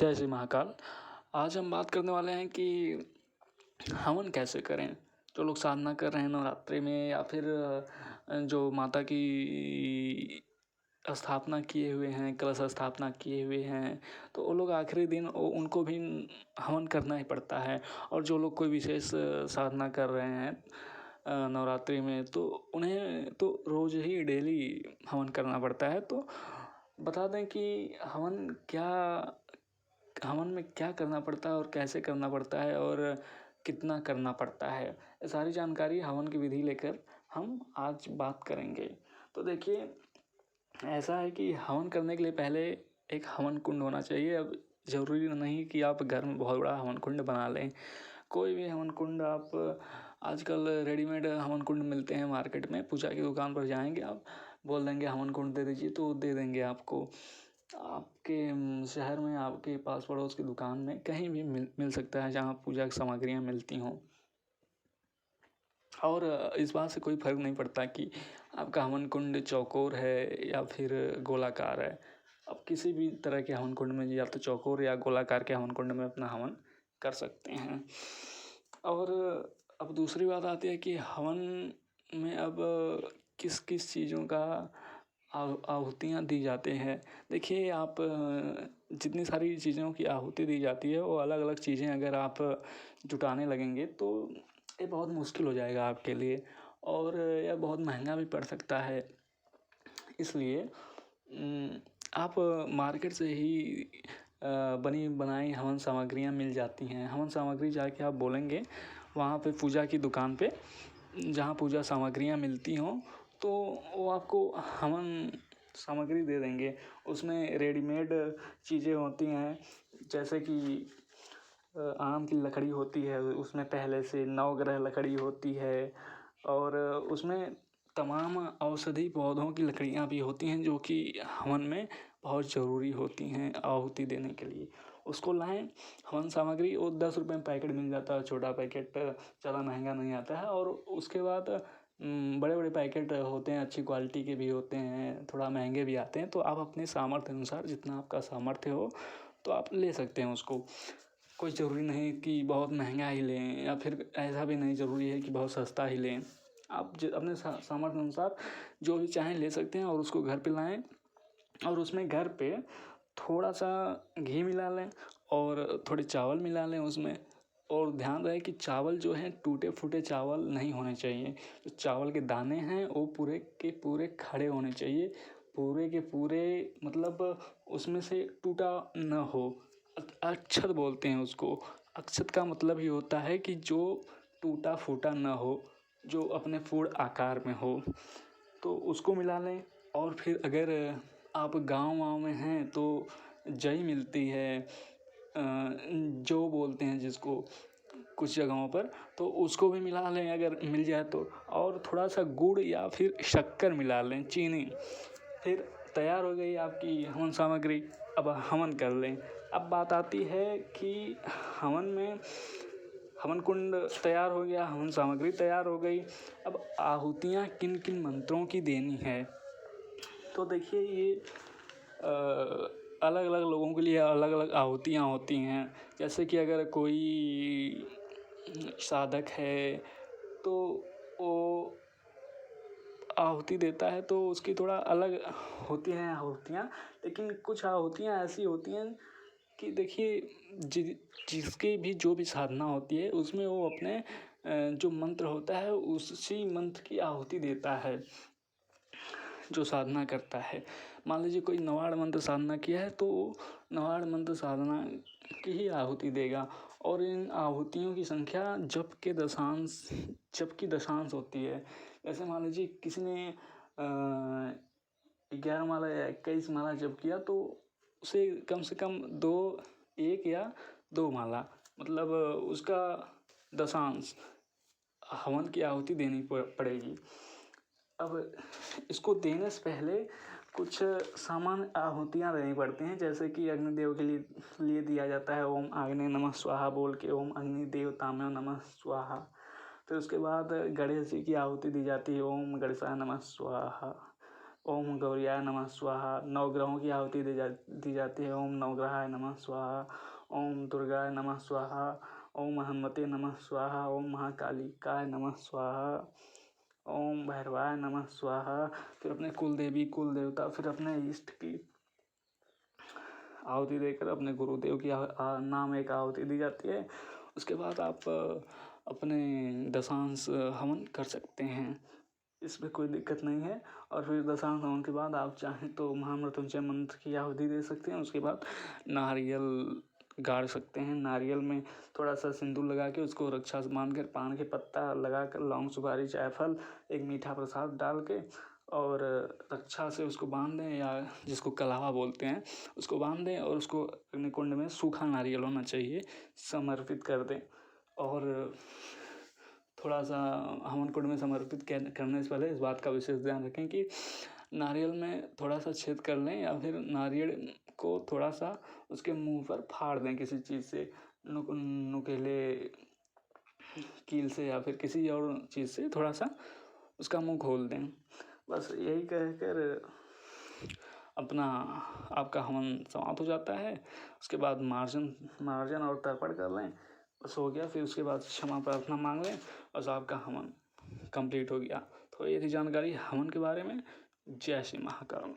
जय श्री महाकाल। आज हम बात करने वाले हैं कि हवन कैसे करें। जो लोग साधना कर रहे हैं नवरात्रि में या फिर जो माता की स्थापना किए हुए हैं, कलश स्थापना किए हुए हैं, तो वो लोग आखिरी दिन उनको भी हवन करना ही पड़ता है। और जो लोग कोई विशेष साधना कर रहे हैं नवरात्रि में, तो उन्हें तो रोज़ ही डेली हवन करना पड़ता है। तो बता दें कि हवन में क्या करना पड़ता है और कैसे करना पड़ता है और कितना करना पड़ता है। ये सारी जानकारी हवन की विधि लेकर हम आज बात करेंगे। तो देखिए, ऐसा है कि हवन करने के लिए पहले एक हवन कुंड होना चाहिए। अब ज़रूरी नहीं कि आप घर में बहुत बड़ा हवन कुंड बना लें। कोई भी हवन कुंड आप आजकल रेडीमेड हवन कुंड मिलते हैं मार्केट में। पूजा की दुकान पर जाएंगे, आप बोल देंगे हवन कुंड दे दीजिए तो दे देंगे आपको। आपके शहर में, आपके पास पड़ोस की दुकान में कहीं भी मिल सकता है जहाँ पूजा की सामग्रियाँ मिलती हों। और इस बात से कोई फ़र्क नहीं पड़ता कि आपका हवन कुंड चौकोर है या फिर गोलाकार है। आप किसी भी तरह के हवन कुंड में, या तो चौकोर या गोलाकार के हवन कुंड में अपना हवन कर सकते हैं। और अब दूसरी बात आती है कि हवन में अब किस किस चीज़ों का आहुतियाँ दी जाती हैं। देखिए, आप जितनी सारी चीज़ों की आहुति दी जाती है वो अलग अलग चीज़ें अगर आप जुटाने लगेंगे तो ये बहुत मुश्किल हो जाएगा आपके लिए, और यह बहुत महंगा भी पड़ सकता है। इसलिए आप मार्केट से ही बनी बनाई हवन सामग्रियाँ मिल जाती हैं। हवन सामग्री जाके आप बोलेंगे वहाँ पे पूजा की दुकान पे, जहाँ पूजा सामग्रियाँ मिलती हों, तो वो आपको हवन सामग्री दे देंगे। उसमें रेडीमेड चीज़ें होती हैं, जैसे कि आम की लकड़ी होती है, उसमें पहले से नवग्रह लकड़ी होती है, और उसमें तमाम औषधि पौधों की लकड़ियाँ भी होती हैं जो कि हवन में बहुत ज़रूरी होती हैं आहुति देने के लिए। उसको लाएं। हवन सामग्री वो 10 रुपये में पैकेट मिल जाता है, छोटा पैकेट, ज़्यादा महंगा नहीं आता है। और उसके बाद बड़े बड़े पैकेट होते हैं, अच्छी क्वालिटी के भी होते हैं, थोड़ा महंगे भी आते हैं। तो आप अपने सामर्थ्य अनुसार, जितना आपका सामर्थ्य हो, तो आप ले सकते हैं उसको। कोई ज़रूरी नहीं कि बहुत महंगा ही लें, या फिर ऐसा भी नहीं ज़रूरी है कि बहुत सस्ता ही लें। आप अपने सामर्थ्य अनुसार जो भी चाहें ले सकते हैं, और उसको घर पे लाएं। और उसमें घर पे थोड़ा सा घी मिला लें और थोड़े चावल मिला लें उसमें। और ध्यान रहे कि चावल जो हैं टूटे फूटे चावल नहीं होने चाहिए। जो चावल के दाने हैं वो पूरे के पूरे खड़े होने चाहिए, पूरे के पूरे, मतलब उसमें से टूटा न हो। अक्षत बोलते हैं उसको। अक्षत का मतलब ही होता है कि जो टूटा फूटा न हो, जो अपने पूर्ण आकार में हो, तो उसको मिला लें। और फिर अगर आप गाँव में हैं तो जई मिलती है, जो बोलते हैं जिसको कुछ जगहों पर, तो उसको भी मिला लें अगर मिल जाए तो। और थोड़ा सा गुड़ या फिर शक्कर मिला लें, चीनी। फिर तैयार हो गई आपकी हवन सामग्री। अब हवन कर लें। अब बात आती है कि हवन कुंड तैयार हो गया, हवन सामग्री तैयार हो गई। अब आहुतियाँ किन किन मंत्रों की देनी है, तो देखिए, ये अलग अलग लोगों के लिए अलग अलग आहुतियाँ होती हैं। जैसे कि अगर कोई साधक है तो वो आहुति देता है तो उसकी थोड़ा अलग होती हैं आहुतियाँ। लेकिन कुछ आहुतियाँ ऐसी होती हैं कि देखिए, जिसकी भी जो भी साधना होती है उसमें वो अपने जो मंत्र होता है उसी मंत्र की आहुति देता है जो साधना करता है। मान लीजिए कोई नवाड़ मंत्र साधना किया है तो नवाड़ मंत्र साधना की ही आहुति देगा। और इन आहुतियों की संख्या जप की दशांश होती है। जैसे मान लीजिए किसी ने 11 माला या 21 माला जप किया तो उसे कम से कम 1 या 2 माला, मतलब उसका दशांश हवन की आहुति देनी पड़ेगी। अब इसको देने से पहले कुछ सामान्य आहुतियाँ देनी पड़ती हैं। जैसे कि अग्निदेव के लिए दिया जाता है ओम अग्ने नमः स्वाहा बोल के, ओम अग्नि देवताम्यो नमः स्वाहा। फिर उसके बाद गणेश जी की आहुति दी जाती है, ओम गणेशाय नमः स्वाहा। ओम गौरियाय नमः स्वाहा। नवग्रहों की आहुति दी जाती है। ओम नवग्रहाय नमः स्वाहा। ओम दुर्गाय नमः स्वाहा। ओम हनुमते नमः स्वाहा। ओम महाकालिकाय नमः स्वाहा। ओम भैरवाय नमः स्वाहा। फिर अपने कुल देवी कुल देवता फिर अपने इष्ट की आहुति देकर अपने गुरुदेव की नाम एक आहुति दी जाती है। उसके बाद आप अपने दशांश हवन कर सकते हैं, इसमें कोई दिक्कत नहीं है। और फिर दशांश हवन के बाद आप चाहें तो महामृत्युंजय मंत्र की आहुति दे सकते हैं। उसके बाद नारियल गाड़ सकते हैं। नारियल में थोड़ा सा सिंदूर लगा के उसको रक्षा से बांध कर पान के पत्ता लगा कर लौंग सुपारी जायफल एक मीठा प्रसाद डाल के और रक्षा से उसको बांध दें, या जिसको कलावा बोलते हैं उसको बांध दें और उसको अग्निकुंड में सूखा नारियल होना चाहिए समर्पित कर दें। और थोड़ा सा हवन कुंड में समर्पित करने से पहले इस बात का विशेष ध्यान रखें कि नारियल में थोड़ा सा छेद कर लें, या फिर नारियल को थोड़ा सा उसके मुंह पर फाड़ दें किसी चीज़ से, नुकीले कील से या फिर किसी और चीज़ से थोड़ा सा उसका मुंह खोल दें। बस यही कहकर अपना आपका हवन समाप्त हो जाता है। उसके बाद मार्जन और तर्पण कर लें, बस हो गया। फिर उसके बाद क्षमा प्रार्थना मांग लें, बस आपका हवन कंप्लीट हो गया। तो ये थी जानकारी हवन के बारे में। जय श्री महाकाल।